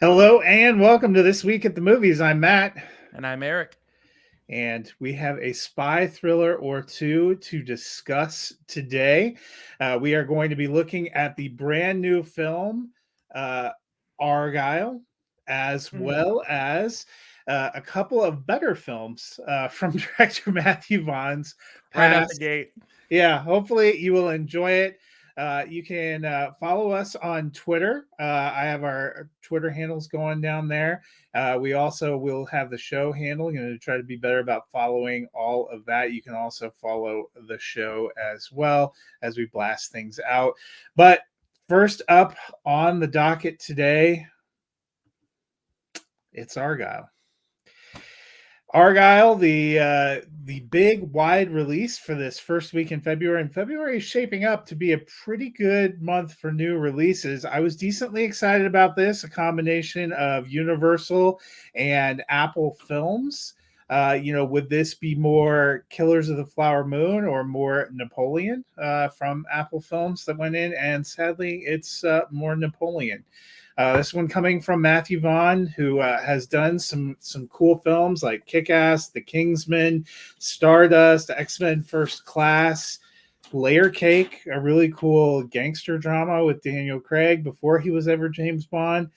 Hello and welcome to This Week at the Movies. I'm Matt, And I'm Eric. and we have a spy thriller or two to discuss today. We are going to be looking at the brand new film uh, Argylle, as well as a couple of better films from director Matthew Vaughn's Right out the past. gate. Yeah, hopefully you will enjoy it. You can follow us on Twitter. I have our Twitter handles going down there. We also will have the show handle. Going to try to be better about following all of that. You can also follow the show as well as we blast things out. But first up on the docket today, it's Argylle. Argylle, the big wide release for this first week in February, and February is shaping up to be a pretty good month for new releases. I was decently excited about this, a combination of Universal and Apple Films. Would this be more Killers of the Flower Moon or more Napoleon from Apple Films that went in? And sadly, it's more Napoleon. This one coming from Matthew Vaughn, who has done some cool films like Kick-Ass, The Kingsman, Stardust, X-Men First Class, Layer Cake, a really cool gangster drama with Daniel Craig before he was ever James Bond.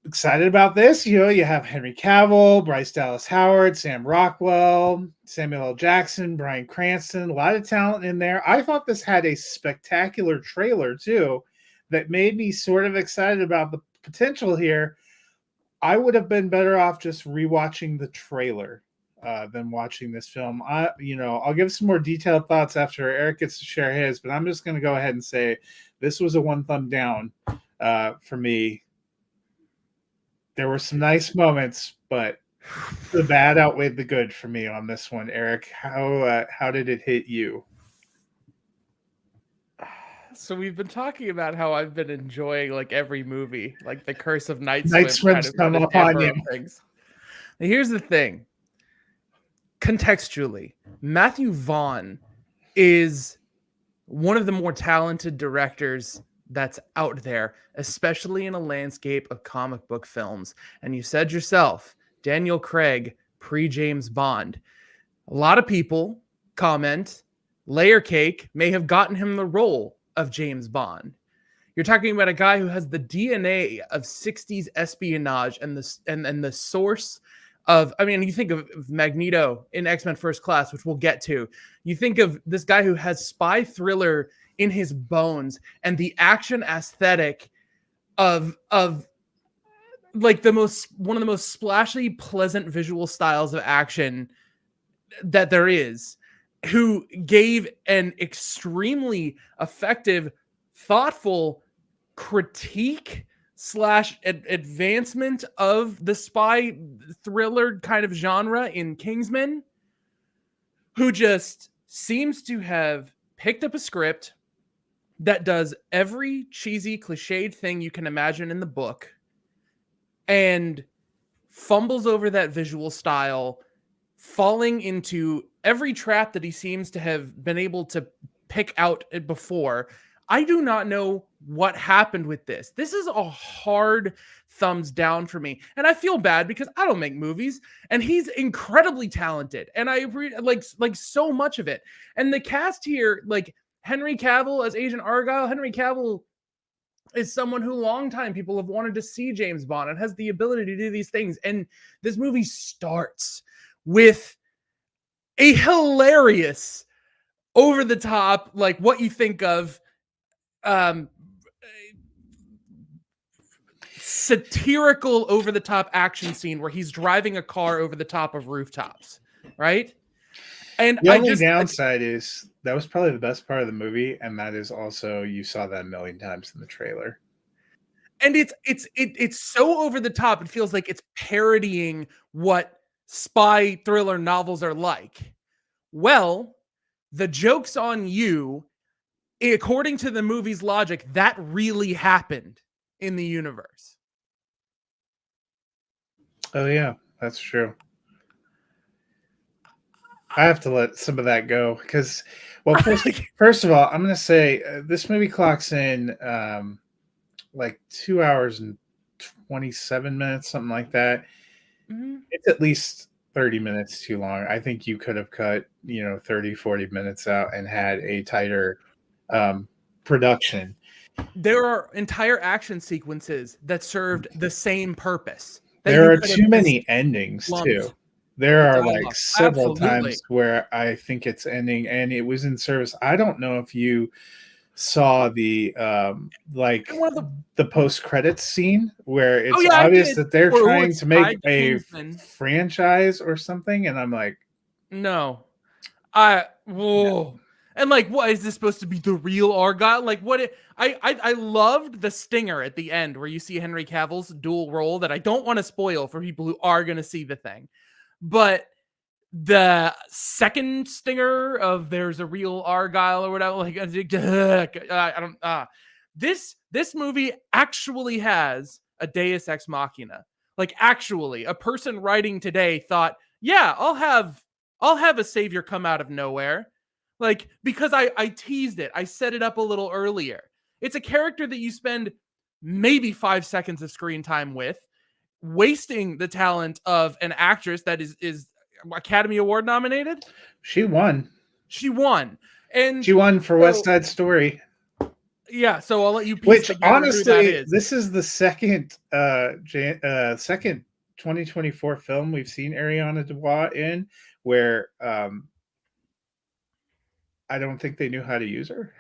Excited about this. You have Henry Cavill, Bryce Dallas Howard, Sam Rockwell, Samuel L. Jackson, Bryan Cranston, a lot of talent in there. I thought this had a spectacular trailer too that made me sort of excited about the potential here. I would have been better off just rewatching the trailer than watching this film. I'll give some more detailed thoughts after Eric gets to share his, but I'm just going to go ahead and say this was a one thumb down for me. There were some nice moments, but the bad outweighed the good for me on this one. Eric, how did it hit you? So we've been talking about how I've been enjoying like every movie, like The Curse of Night Swim's come upon you. Things. Now, here's the thing. Contextually, Matthew Vaughn is one of the more talented directors that's out there, especially in a landscape of comic book films. And you said yourself, Daniel Craig, pre-James Bond. A lot of people comment Layer Cake may have gotten him the role of James Bond. You're talking about a guy who has the DNA of 60s espionage and the source of, you think of Magneto in X-Men First Class, which we'll get to. You think of this guy who has spy thriller in his bones and the action aesthetic of like one of the most splashy, pleasant visual styles of action that there is, who gave an extremely effective, thoughtful critique / advancement of the spy thriller kind of genre in Kingsman, who just seems to have picked up a script that does every cheesy, cliched thing you can imagine in the book and fumbles over that visual style, falling into every trap that he seems to have been able to pick out before. I do not know what happened with this. This is a hard thumbs down for me. And I feel bad because I don't make movies and he's incredibly talented. And I like so much of it. And the cast here, like Henry Cavill as Agent Argylle. Henry Cavill is someone who longtime people have wanted to see James Bond and has the ability to do these things. And this movie starts with a hilarious, over the top, like what you think of satirical over the top action scene where he's driving a car over the top of rooftops, right? And the only downside is that was probably the best part of the movie, and that is also you saw that a million times in the trailer. And it's so over the top. It feels like it's parodying what spy thriller novels are like. Well, the joke's on you. According to the movie's logic, that really happened in the universe. Oh yeah, that's true. I have to let some of that go because, well, first of all, I'm going to say this movie clocks in like 2 hours and 27 minutes, something like that. Mhm. It's at least 30 minutes too long. I think you could have cut, 30, 40 minutes out and had a tighter um, production. There are entire action sequences that served the same purpose that There you are could have too just many endings lumped too. There the are like dialogue. several Absolutely. times where I think it's ending and it was in service. I don't know if you saw the And one of the the post credits scene where Oh it's yeah, I obvious did. that they're Or who trying it's to make tied to a Kingsman. franchise or something, and I'm like, No. Whoa. And like, what is this supposed to be, the real Argylle? Like, I loved the stinger at the end where you see Henry Cavill's dual role that I don't want to spoil for people who are going to see the thing, but the second stinger of there's a real Argylle or whatever, like I don't. This movie actually has a Deus Ex Machina. Like, actually, a person writing today thought, yeah, I'll have a savior come out of nowhere. Like, because I teased it. I set it up a little earlier. It's a character that you spend maybe 5 seconds of screen time with, wasting the talent of an actress that is Academy Award nominated. she won. She won. And She won for West so, Side Story. yeah, so I'll let you piece Which together who that honestly, is. this is the second 2024 film we've seen Ariana DeBois in where I don't think they knew how to use her.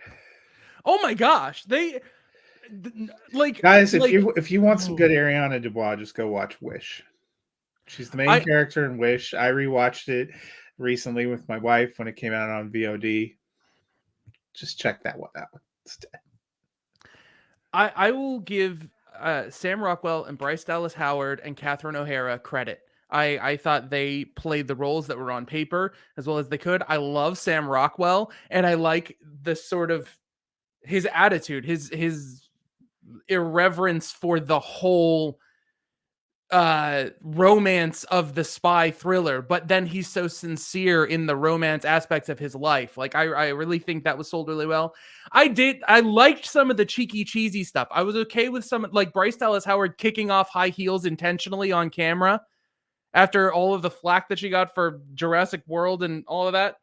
Oh my gosh. Like Guys, like if you want some good oh, Ariana DeBois, just go watch Wish. She's the main I character in Wish. I rewatched it recently with my wife when it came out on VOD. Just check that one out instead. I will give Sam Rockwell and Bryce Dallas Howard and Catherine O'Hara credit. I thought they played the roles that were on paper as well as they could. I love Sam Rockwell, and I like the sort of his attitude, his irreverence for the whole romance of the spy thriller, but then he's so sincere in the romance aspects of his life. Like, I really think that was sold really well. I liked some of the cheeky cheesy stuff. I was okay with some, like Bryce Dallas Howard kicking off high heels intentionally on camera after all of the flack that she got for Jurassic World and all of that.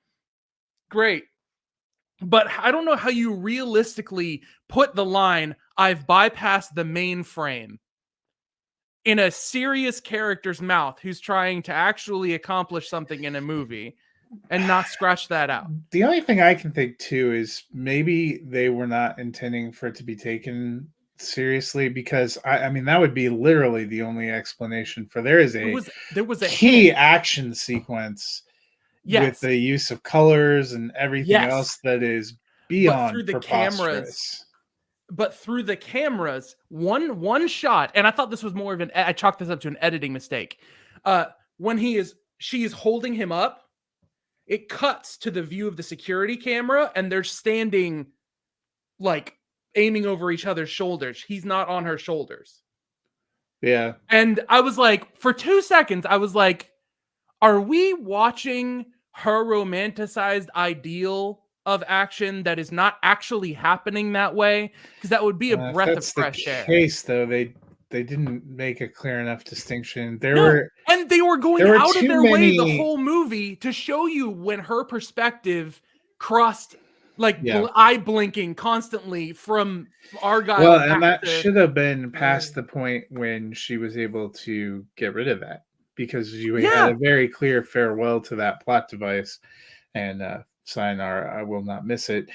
Great. But I don't know how you realistically put the line, I've bypassed the mainframe, in a serious character's mouth who's trying to actually accomplish something in a movie and not scratch that out. The only thing I can think too is maybe they were not intending for it to be taken seriously because I mean that would be literally the only explanation for there is a There was a key hint. action sequence with Yes. the use of colors and everything Yes. else that is But beyond through the cameras, preposterous. one shot, and I thought this was more of I chalked this up to an editing mistake. When she is holding him up, it cuts to the view of the security camera and they're standing like aiming over each other's shoulders. He's not on her shoulders. Yeah. And I was like, for 2 seconds, I was like, are we watching her romanticized ideal of action that is not actually happening that way? Because that would be a If breath of that's the fresh air. case though, they didn't make a clear enough distinction. No. And they were going There were out of too their way the many. whole movie to show you when her perspective crossed, like Yeah. eye blinking constantly from Well, Argylle and back that to. should have been past the point when she was able to get rid of that because you had Yeah. a very clear farewell to that plot device and sayonara, I will not miss it.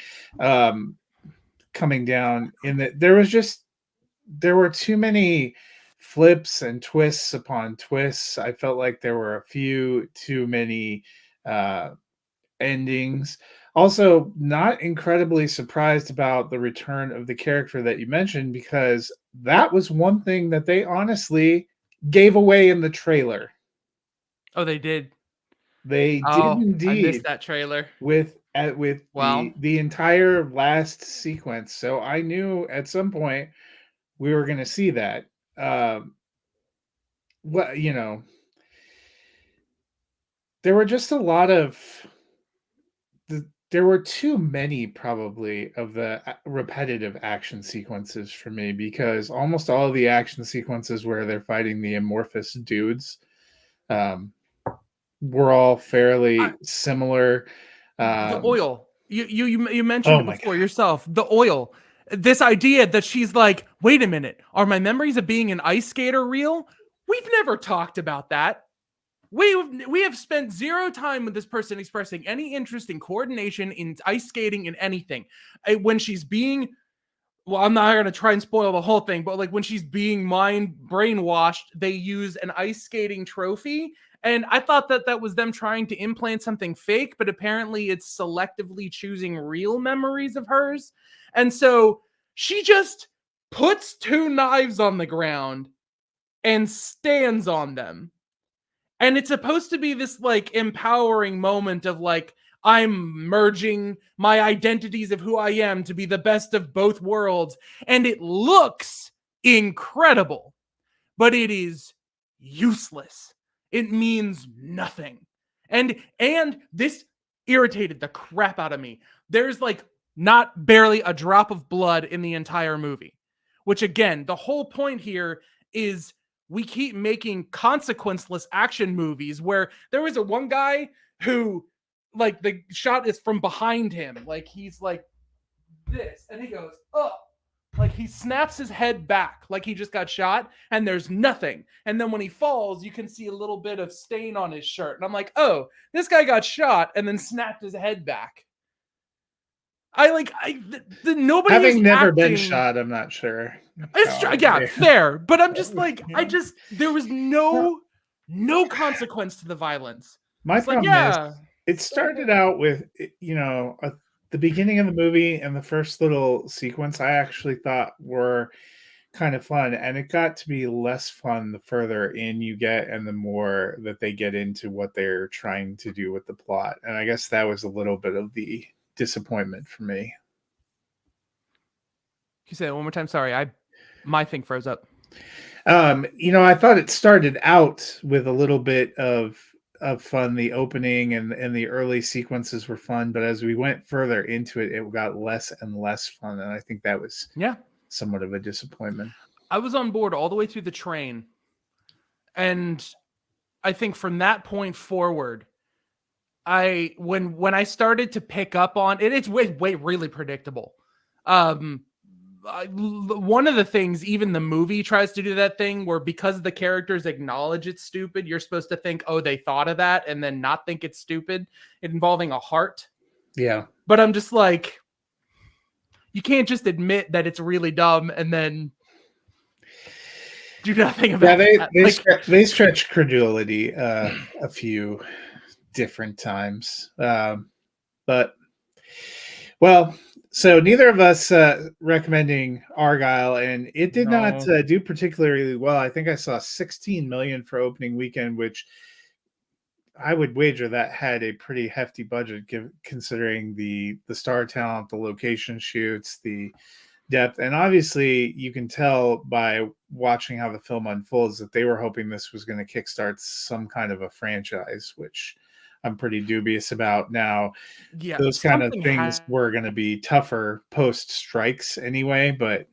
Coming down in that there were too many flips and twists upon twists. I felt like there were a few too many uh endings. Also, not incredibly surprised about the return of the character that you mentioned because that was one thing that they honestly gave away in the trailer. Oh, they did. They did Oh, I missed indeed that trailer. with Well, the entire last sequence. So I knew at some point we were going to see that. Um, what there were just a lot of there were too many probably of the repetitive action sequences for me, because almost all of the action sequences where they're fighting the amorphous dudes um, were all fairly similar. The Um, oil. You mentioned oh it my before god! yourself. The oil. This idea that she's like, wait a minute, are my memories of being an ice skater real? We've never talked about that. We have spent zero time with this person expressing any interest in coordination, in ice skating, in anything. When she's being, well, I'm not going to try and spoil the whole thing, but like when she's being brainwashed, they use an ice skating trophy. And I thought that that was them trying to implant something fake, but apparently it's selectively choosing real memories of hers. And so she just puts two knives on the ground and stands on them. And it's supposed to be this like empowering moment of like, I'm merging my identities of who I am to be the best of both worlds. And it looks incredible, but it is useless. It means nothing. And this irritated the crap out of me. There's like not barely a drop of blood in the entire movie, which again, the whole point here is we keep making consequenceless action movies where there was a one guy who like the shot is from behind him, like he's like this and he goes oh, like he snaps his head back like he just got shot and there's nothing, and then when he falls you can see a little bit of stain on his shirt, and I'm like, oh, this guy got shot and then snapped his head back. Nobody is Having never been acting. shot, I'm not sure It's how I would yeah, react. fair, but I'm just like, there was Well, no consequence to the violence. my It's like, problem is, yeah, it go started ahead. out with, the beginning of the movie and the first little sequence I actually thought were kind of fun, and it got to be less fun the further in you get and the more that they get into what they're trying to do with the plot. And I guess that was a little bit of the disappointment for me. Can you say it one more time? Sorry, my thing froze up. I thought it started out with a little bit of fun. The opening and the early sequences were fun, but as we went further into it, it got less and less fun, and I think that was Yeah, somewhat of a disappointment. I was on board all the way through the train, and I think from that point forward, when I started to pick up on it, it's way really predictable. Um, one of the things, even the movie tries to do that thing where because the characters acknowledge it's stupid, you're supposed to think, oh, they thought of that, and then not think it's stupid, involving a heart. Yeah. But I'm just like, you can't just admit that it's really dumb and then do nothing Yeah, about they that. they Like, they stretch credulity a few different times. But well, so neither of us recommending Argyle, and it did not no. do particularly well. I think I saw 16 million for opening weekend, which I would wager that had a pretty hefty budget, considering the star talent, the location shoots, the depth, and obviously you can tell by watching how the film unfolds that they were hoping this was going to kickstart some kind of a franchise, which I'm pretty dubious about now. Yeah, Those kind of something things had. were going to be tougher post strikes anyway, but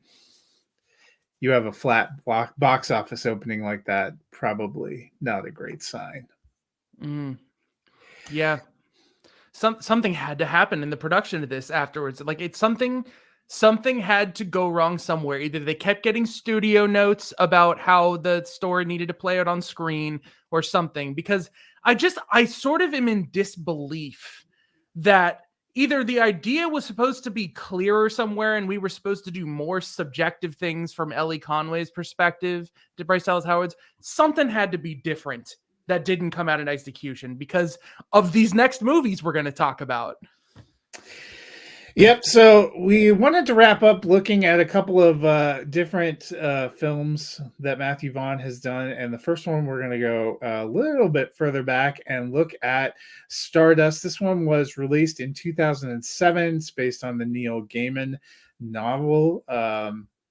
you have a flat box office opening like that, probably not a great sign. Mm, yeah, something had to happen in the production of this afterwards. Like it's something had to go wrong somewhere. Either they kept getting studio notes about how the story needed to play out on screen or something, because I sort of am in disbelief that either the idea was supposed to be clearer somewhere and we were supposed to do more subjective things from Ellie Conway's perspective to Bryce Dallas Howard's. Something had to be different that didn't come out in execution because of these next movies we're going to talk about. Yep. So we wanted to wrap up looking at a couple of different films that Matthew Vaughn has done. And the first one, we're going to go a little bit further back and look at Stardust. This one was released in 2007. It's based on the Neil Gaiman novel.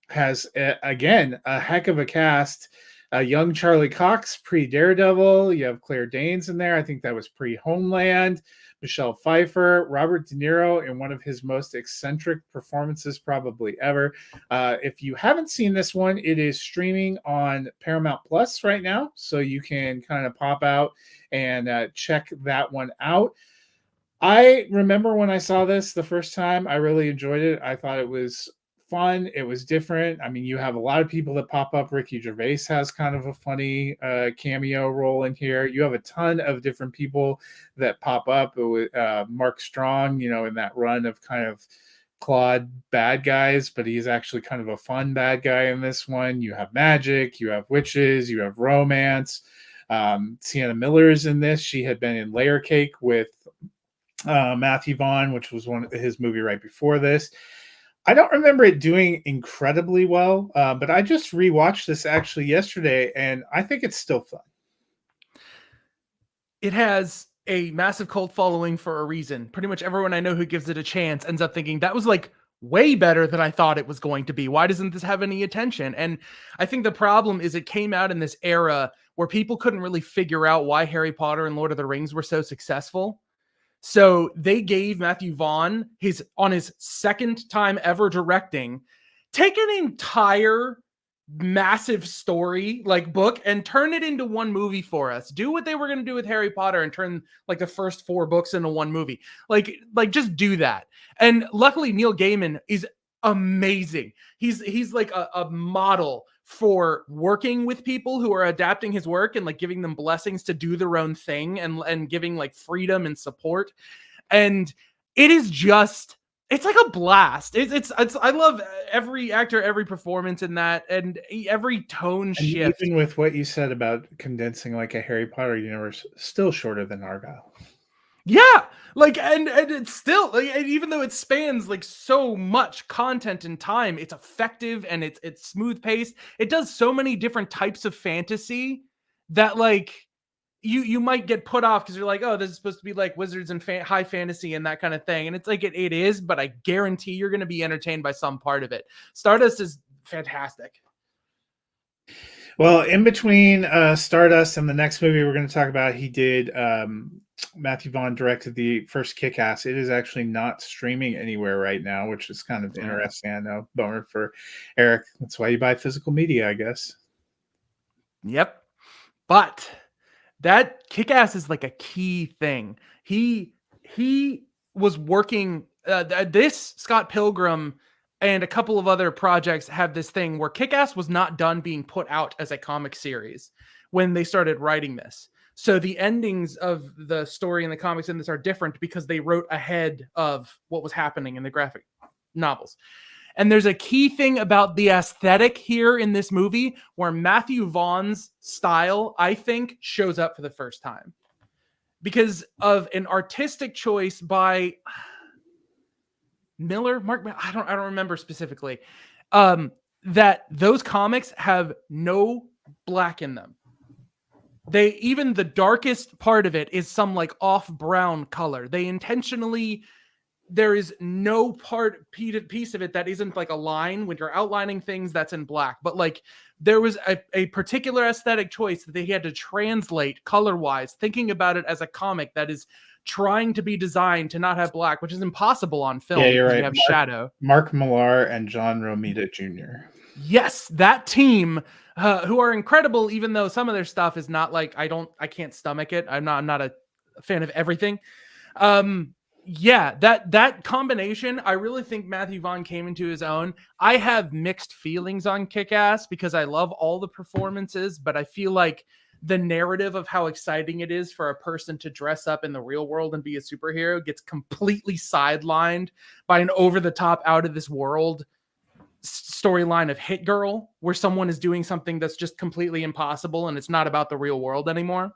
Has, again, a heck of a cast. Young Charlie Cox, pre Daredevil. You have Claire Danes in there. I think that was pre Homeland. Michelle Pfeiffer, Robert De Niro in one of his most eccentric performances probably ever. If you haven't seen this one, it is streaming on Paramount Plus right now, so you can kind of pop out and check that one out. I remember when I saw this the first time, I really enjoyed it. I thought it was fun. It was different. I mean, you have a lot of people that pop up. Ricky Gervais has kind of a funny cameo role in here. You have a ton of different people that pop up. Mark Strong, in that run of kind of Claude bad guys, but he's actually kind of a fun bad guy in this one. You have magic, you have witches, you have romance. Sienna Miller is in this. She had been in Layer Cake with Matthew Vaughn, which was his movie right before this. I don't remember it doing incredibly well, but I just rewatched this actually yesterday, and I think it's still fun. It has a massive cult following for a reason. Pretty much everyone I know who gives it a chance ends up thinking that was like way better than I thought it was going to be. Why doesn't this have any attention? And I think the problem is it came out in this era where people couldn't really figure out why Harry Potter and Lord of the Rings were so successful. So they gave Matthew Vaughn on his second time ever directing, take an entire massive story like book and turn it into one movie for us. Do what they were going to do with Harry Potter and turn like the first 4 books into one movie. Like just do that. And luckily Neil Gaiman is amazing. He's like a model for working with people who are adapting his work and like giving them blessings to do their own thing and giving like freedom and support. And it is just, it's like a blast. It's I love every actor, every performance in that, and every tone shift. Even with what you said about condensing like a Harry Potter universe, still shorter than Argylle. Yeah, like and it's still like, even though it spans like so much content and time, it's effective and it's smooth paced. It does so many different types of fantasy that like you might get put off because you're like, oh, this is supposed to be like wizards and high fantasy and that kind of thing, and it's like it is, but I guarantee you're going to be entertained by some part of it. Stardust is fantastic. Well, in between Stardust and the next movie we're going to talk about, he did Matthew Vaughn directed the first Kick-Ass. It is actually not streaming anywhere right now, which is kind of interesting. I know, bummer for Eric. That's why you buy physical media, I guess. Yep. But that Kick-Ass is like a key thing. He was working this Scott Pilgrim and a couple of other projects have this thing where Kick-Ass was not done being put out as a comic series when they started writing this. So the endings of the story and the comics in this are different because they wrote ahead of what was happening in the graphic novels. And there's a key thing about the aesthetic here in this movie where Matthew Vaughn's style, I think, shows up for the first time because of an artistic choice by Mark, I don't remember specifically, that those comics have no black in them. Even the darkest part of it is some like off brown color. They intentionally, there is no piece of it that isn't like a line when you're outlining things that's in black, but like there was a particular aesthetic choice that they had to translate color wise, thinking about it as a comic that is trying to be designed to not have black, which is impossible on film. Yeah, you're right. You have shadow. Mark Millar and John Romita Jr. Yes, that team, who are incredible, even though some of their stuff is not like I can't stomach it. I'm not a fan of everything. Yeah, that combination, I really think Matthew Vaughn came into his own. I have mixed feelings on Kick-Ass because I love all the performances, but I feel like the narrative of how exciting it is for a person to dress up in the real world and be a superhero gets completely sidelined by an over-the-top, out-of-this-world storyline of Hit Girl, where someone is doing something that's just completely impossible and it's not about the real world anymore.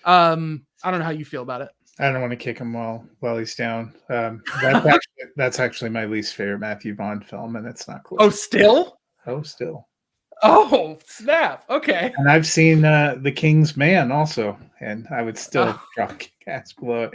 I don't know how you feel about it. I don't want to kick him while he's down. That's actually my least favorite Matthew Vaughn film, and it's not close. Oh, still? Still. Oh, snap. Okay. And I've seen The King's Man also, and I would still drop Kick-Ass below it.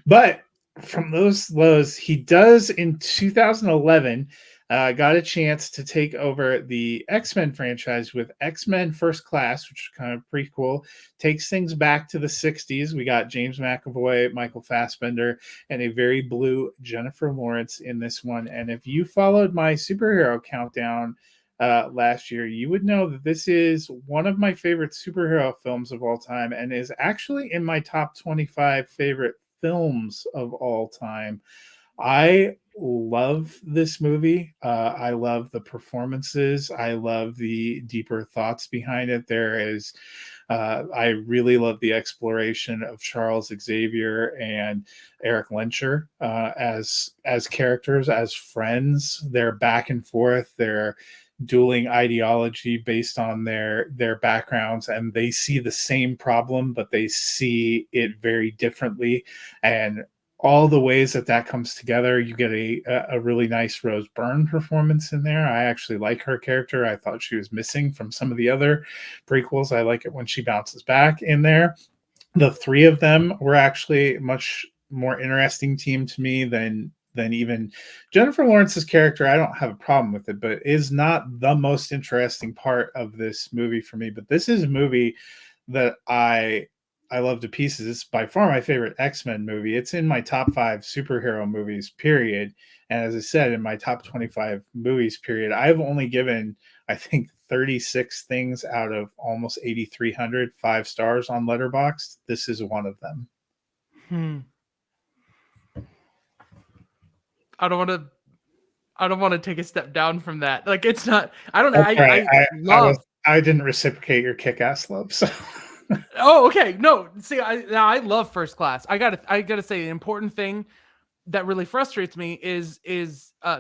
But from those lows, he does in 2011 got a chance to take over the X-Men franchise with X-Men First Class, which is kind of pretty cool. Takes things back to the 60s. We got James McAvoy, Michael Fassbender, and a very blue Jennifer Lawrence in this one. And if you followed my superhero countdown last year, you would know that this is one of my favorite superhero films of all time and is actually in my top 25 favorite films of all time. I love this movie. I love the performances. I love the deeper thoughts behind it. I really love the exploration of Charles Xavier and Eric Lenscher as characters, as friends. They're back and forth. They're dueling ideology based on their backgrounds, and they see the same problem, but they see it very differently. And all the ways that comes together, you get a really nice Rose Byrne performance in there. I actually like her character. I thought she was missing from some of the other prequels. I like it when she bounces back in there. The three of them were actually a much more interesting team to me than even Jennifer Lawrence's character. I don't have a problem with it, but is not the most interesting part of this movie for me. But this is a movie that I love to pieces. It's by far my favorite X-Men movie. It's in my top 5 superhero movies, period. And as I said, in my top 25 movies, period. I've only given, I think, 36 things out of almost 8,300 5 stars on Letterboxd. This is one of them. I don't want to take a step down from that. Like, it's not. I don't know. I didn't reciprocate your kick-ass love. So. Oh, okay. No, see, I love First Class. I gotta say, the important thing that really frustrates me is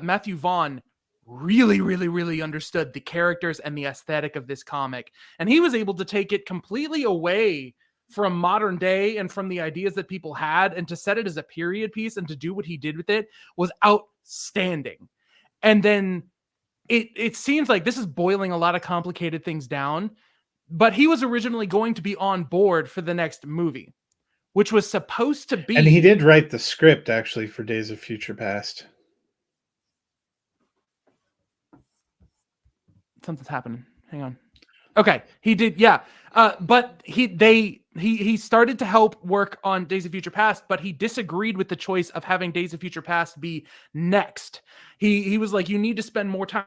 Matthew Vaughn really understood the characters and the aesthetic of this comic, and he was able to take it completely away from modern day and from the ideas that people had, and to set it as a period piece and to do what he did with it was outstanding. And then it seems like this is boiling a lot of complicated things down. But he was originally going to be on board for the next movie, which was supposed to be... And he did write the script, actually, for Days of Future Past. Something's happening. Hang on. Okay, he did, yeah. But he started to help work on Days of Future Past, but he disagreed with the choice of having Days of Future Past be next. He was like, you need to spend more time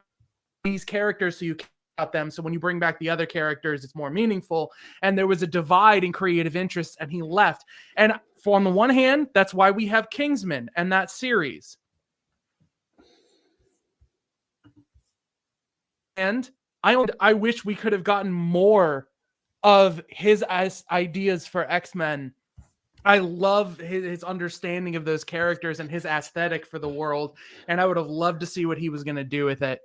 on these characters so you can them, so when you bring back the other characters it's more meaningful. And there was a divide in creative interests, and he left. And on the one hand, that's why we have Kingsman and that series. And I wish we could have gotten more of his ideas for X-Men. I love his understanding of those characters and his aesthetic for the world, and I would have loved to see what he was going to do with it.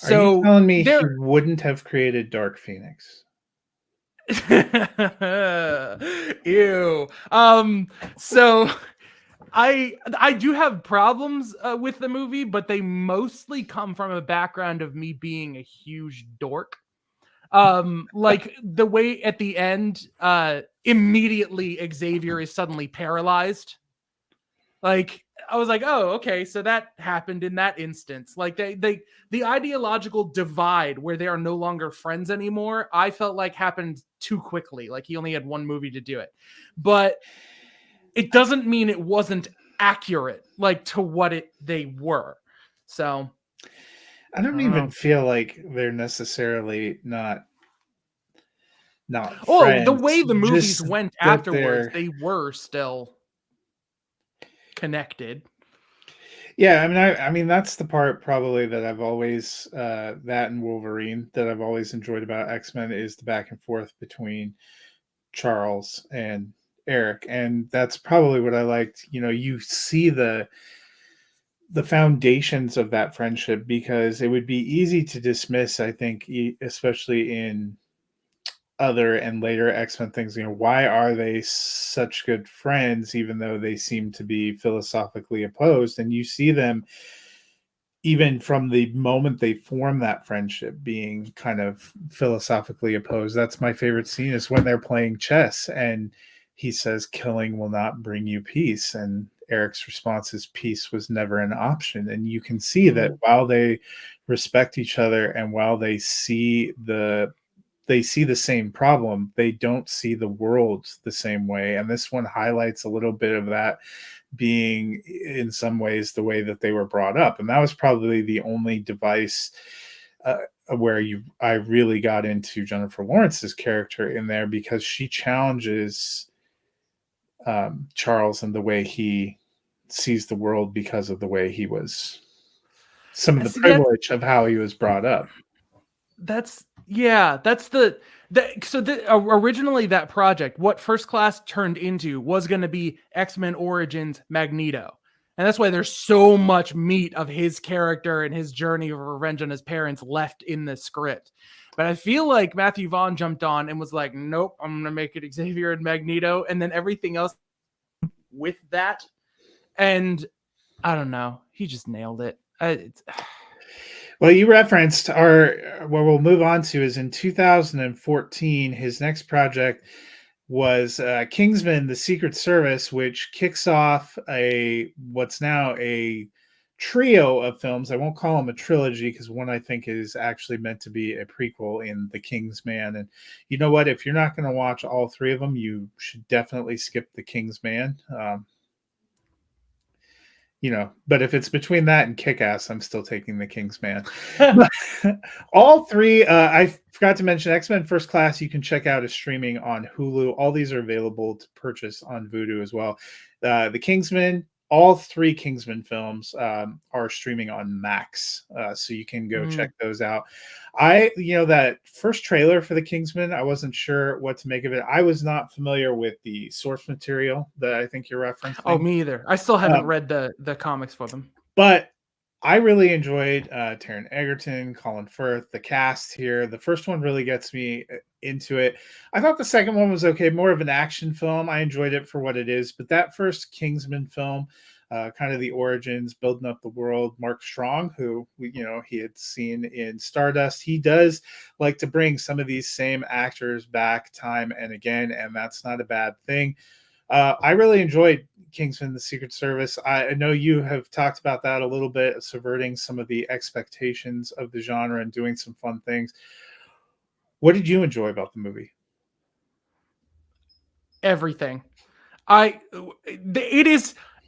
So, are you telling me he wouldn't have created Dark Phoenix? Ew. So I do have problems with the movie, but they mostly come from a background of me being a huge dork. Like the way at the end, immediately Xavier is suddenly paralyzed. Like, I was like, oh, okay, so that happened in that instance. Like the ideological divide where they are no longer friends anymore, I felt like happened too quickly. Like, he only had one movie to do it. But it doesn't mean it wasn't accurate, like, to what they were. So I don't even feel like they're necessarily not friends. The way the movies went afterwards, they were still connected. Yeah, I mean that's the part probably that I've always that and Wolverine that I've always enjoyed about X-Men is the back and forth between Charles and Eric, and that's probably what I liked. You know, you see the foundations of that friendship, because it would be easy to dismiss, I think, especially in other and later X-Men things, you know, why are they such good friends even though they seem to be philosophically opposed? And you see them even from the moment they form that friendship being kind of philosophically opposed. That's my favorite scene, is when they're playing chess and he says killing will not bring you peace, and Eric's response is peace was never an option. And you can see that while they respect each other and while they see the same problem, they don't see the world the same way. And this one highlights a little bit of that, being in some ways the way that they were brought up. And that was probably the only device where I really got into Jennifer Lawrence's character in there, because she challenges Charles and the way he sees the world because of the way he was, some of the privilege of how he was brought up. Originally that project, what First Class turned into was going to be X-Men Origins Magneto. And that's why there's so much meat of his character and his journey of revenge on his parents left in the script. But I feel like Matthew Vaughn jumped on and was like, nope, I'm going to make it Xavier and Magneto. And then everything else with that. And I don't know. He just nailed it. Well, you referenced what we'll move on to is in 2014, his next project was Kingsman: The Secret Service, which kicks off what's now a trio of films. I won't call them a trilogy, because one I think is actually meant to be a prequel in The Kingsman. And you know what? If you're not going to watch all three of them, you should definitely skip The Kingsman. But if it's between that and Kick-Ass, I'm still taking The Kingsman. All three, I forgot to mention, X-Men First Class, you can check out, is streaming on Hulu. All these are available to purchase on Vudu as well. The Kingsman, all three Kingsman films are streaming on Max, so you can go check those out. That first trailer for The Kingsman, I wasn't sure what to make of it. I was not familiar with the source material that I think you're referencing. Oh, me either. I still haven't read the comics for them. But I really enjoyed Taron Egerton, Colin Firth, the cast here. The first one really gets me into it. I thought the second one was okay, more of an action film. I enjoyed it for what it is. But that first Kingsman film, kind of the origins, building up the world. Mark Strong, who he had seen in Stardust, he does like to bring some of these same actors back time and again, and that's not a bad thing. I really enjoyed Kingsman: The Secret Service. I know you have talked about that a little bit, subverting some of the expectations of the genre and doing some fun things. What did you enjoy about the movie? Everything. It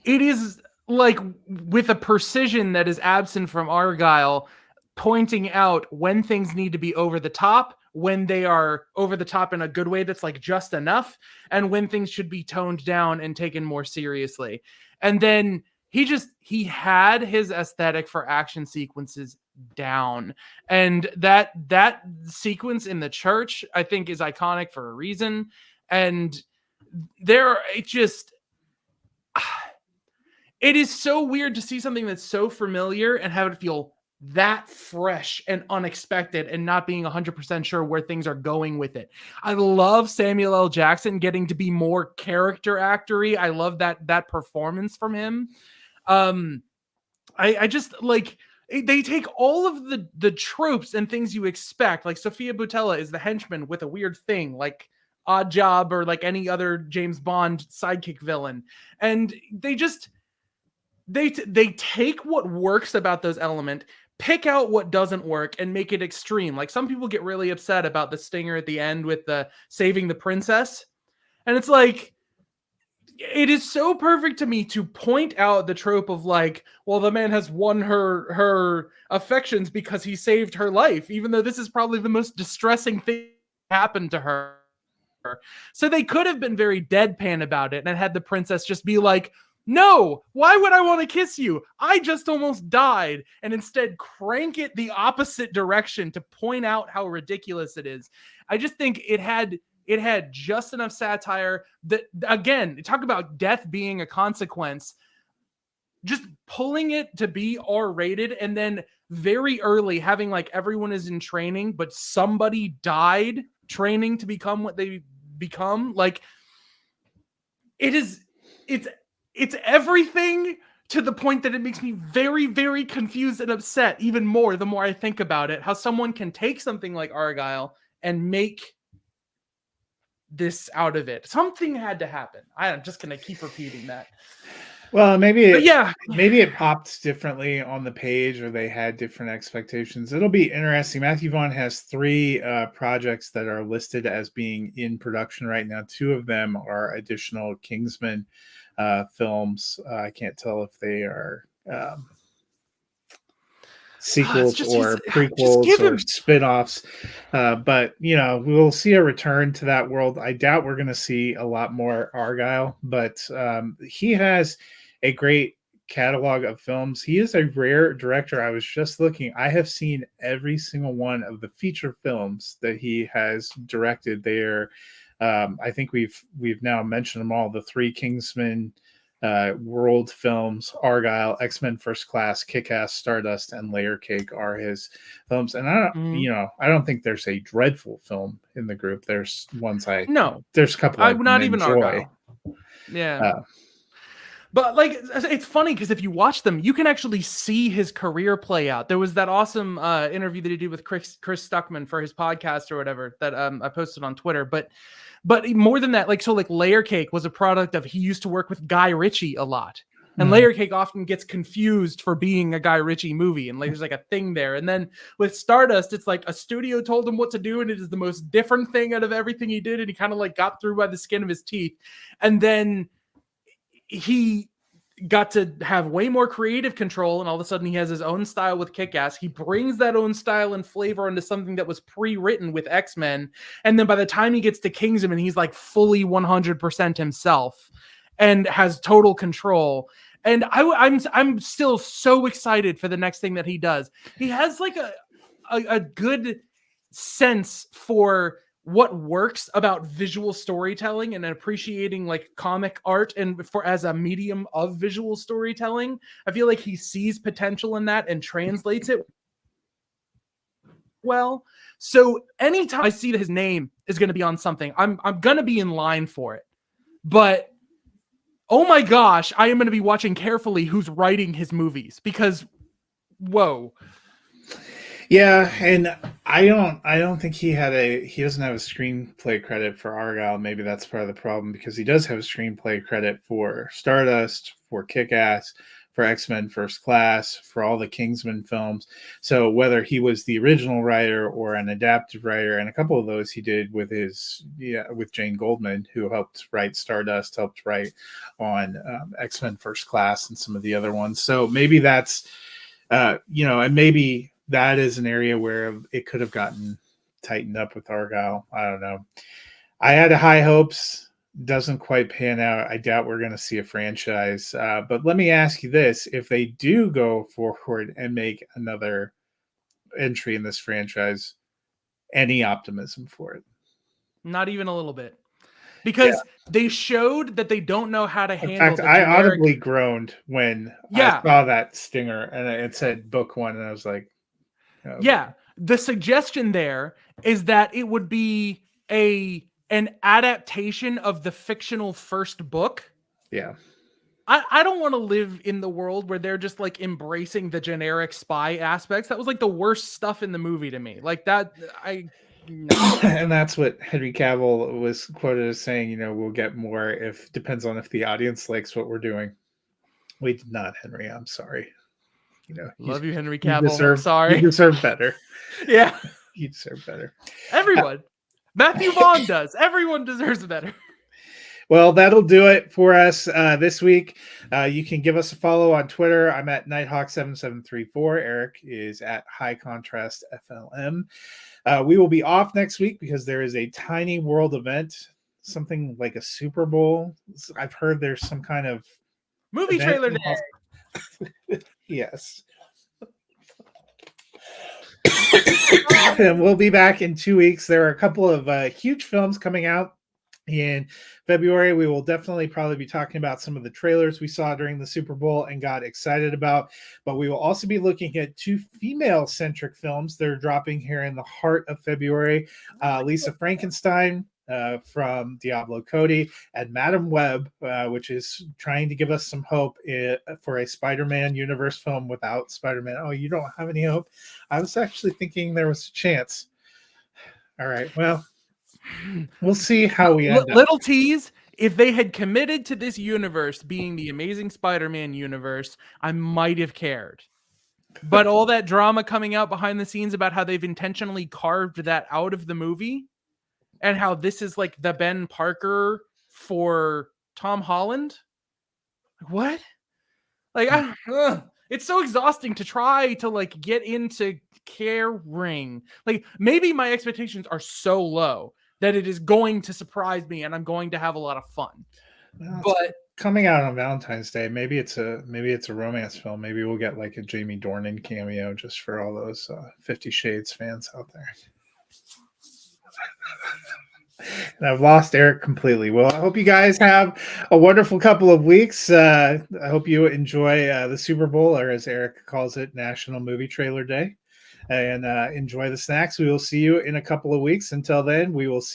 is like with a precision that is absent from Argylle, pointing out when things need to be over the top, when they are over the top in a good way that's like just enough, and when things should be toned down and taken more seriously. And then he had his aesthetic for action sequences down. And that sequence in the church, I think, is iconic for a reason. And it is so weird to see something that's so familiar and have it feel that fresh and unexpected and not being 100% sure where things are going with it. I love Samuel L. Jackson getting to be more character actory. I love that performance from him. I just like, they take all of the tropes and things you expect. Like Sophia Boutella is the henchman with a weird thing, like Odd Job or like any other James Bond sidekick villain. And they take what works about those elements, pick out what doesn't work, and make it extreme. Like some people get really upset about the stinger at the end with the saving the princess. And it's like, it is so perfect to me to point out the trope of like, well, the man has won her affections because he saved her life, even though this is probably the most distressing thing that happened to her. So they could have been very deadpan about it and had the princess just be like, no, why would I want to kiss you? I just almost died. And instead crank it the opposite direction to point out how ridiculous it is. I just think it had just enough satire that, again, talk about death being a consequence, just pulling it to be R-rated, and then very early having like everyone is in training, but somebody died training to become what they become. Like it's everything, to the point that it makes me very, very confused and upset even more the more I think about it, how someone can take something like Argylle and make this out of it. Something had to happen. I'm just going to keep repeating that. Well, maybe yeah, it popped differently on the page, or they had different expectations. It'll be interesting. Matthew Vaughn has 3 projects that are listed as being in production right now. 2 of them are additional Kingsman films. I can't tell if they are sequels or just prequels give or him. spin-offs, but we'll see a return to that world. I doubt we're going to see a lot more Argylle, but he has a great catalog of films. He is a rare director. I was just looking, I have seen every single one of the feature films that he has directed there. I think we've now mentioned them all, the 3 Kingsman world films: Argylle, X-Men First Class, Kick-Ass, Stardust, and Layer Cake are his films. And I don't think there's a dreadful film in the group. There's ones there's a couple I not even enjoy. Argylle. Yeah. But like, it's funny because if you watch them, you can actually see his career play out. There was that awesome interview that he did with Chris Stuckman for his podcast or whatever that I posted on Twitter. But more than that, like Layer Cake was a product of, he used to work with Guy Ritchie a lot. And Layer Cake often gets confused for being a Guy Ritchie movie. And there's like a thing there. And then with Stardust, it's like a studio told him what to do. And it is the most different thing out of everything he did. And he kind of like got through by the skin of his teeth. And then he got to have way more creative control, and all of a sudden he has his own style with Kick-Ass. He brings that own style and flavor into something that was pre-written with X-Men, and then by the time he gets to Kingsman, he's like fully 100% himself and has total control. And I'm still so excited for the next thing that he does. He has like a good sense for what works about visual storytelling and appreciating like comic art and for as a medium of visual storytelling. I feel like he sees potential in that and translates it well. So anytime I see that his name is going to be on something, I'm going to be in line for it. But oh my gosh, I am going to be watching carefully who's writing his movies, because whoa. Yeah, and I don't think he doesn't have a screenplay credit for Argylle. Maybe that's part of the problem, because he does have a screenplay credit for Stardust, for Kick-Ass, for X-Men First Class, for all the Kingsman films. So whether he was the original writer or an adaptive writer, and a couple of those he did with with Jane Goldman, who helped write Stardust, helped write on X-Men First Class and some of the other ones. So maybe that's and maybe that is an area where it could have gotten tightened up with Argylle. I don't know. I had high hopes. Doesn't quite pan out. I doubt we're going to see a franchise. But let me ask you this. If they do go forward and make another entry in this franchise, any optimism for it? Not even a little bit. Because they showed that they don't know how to handle. In fact, I audibly groaned when I saw that stinger and it said book 1, and I was like, oh, yeah. The suggestion there is that it would be an adaptation of the fictional first book. Yeah. I don't want to live in the world where they're just like embracing the generic spy aspects. That was like the worst stuff in the movie to me. Like that, no. And that's what Henry Cavill was quoted as saying, we'll get more depends on if the audience likes what we're doing. We did not, Henry. I'm sorry. Love you, Henry Cavill. Sorry. You deserve better. Yeah. You deserve better. Everyone. Matthew Vaughn does. Everyone deserves better. Well, that'll do it for us this week. You can give us a follow on Twitter. I'm at Nighthawk7734. Eric is at High Contrast FLM. We will be off next week because there is a Tiny World event, something like a Super Bowl. I've heard there's some kind of movie trailer day. Yes. And we'll be back in 2 weeks. There are a couple of huge films coming out in February. We will definitely probably be talking about some of the trailers we saw during the Super Bowl and got excited about. But we will also be looking at 2 female-centric films that are dropping here in the heart of February. Lisa Frankenstein from Diablo Cody, and Madam Web, which is trying to give us some hope for a Spider-Man universe film without Spider-Man. Oh, you don't have any hope? I was actually thinking there was a chance. All right, well, we'll see how we end up. Little tease, if they had committed to this universe being the Amazing Spider-Man universe, I might have cared. But all that drama coming out behind the scenes about how they've intentionally carved that out of the movie and how this is like the Ben Parker for Tom Holland. What? Like, it's so exhausting to try to like get into caring. Like, maybe my expectations are so low that it is going to surprise me and I'm going to have a lot of fun. Well, But coming out on Valentine's Day, maybe it's a romance film. Maybe we'll get like a Jamie Dornan cameo just for all those 50 Shades fans out there. And I've lost Eric completely. Well, I hope you guys have a wonderful couple of weeks. I hope you enjoy the Super Bowl, or as Eric calls it, National Movie Trailer Day, and enjoy the snacks. We will see you in a couple of weeks. Until then, we will see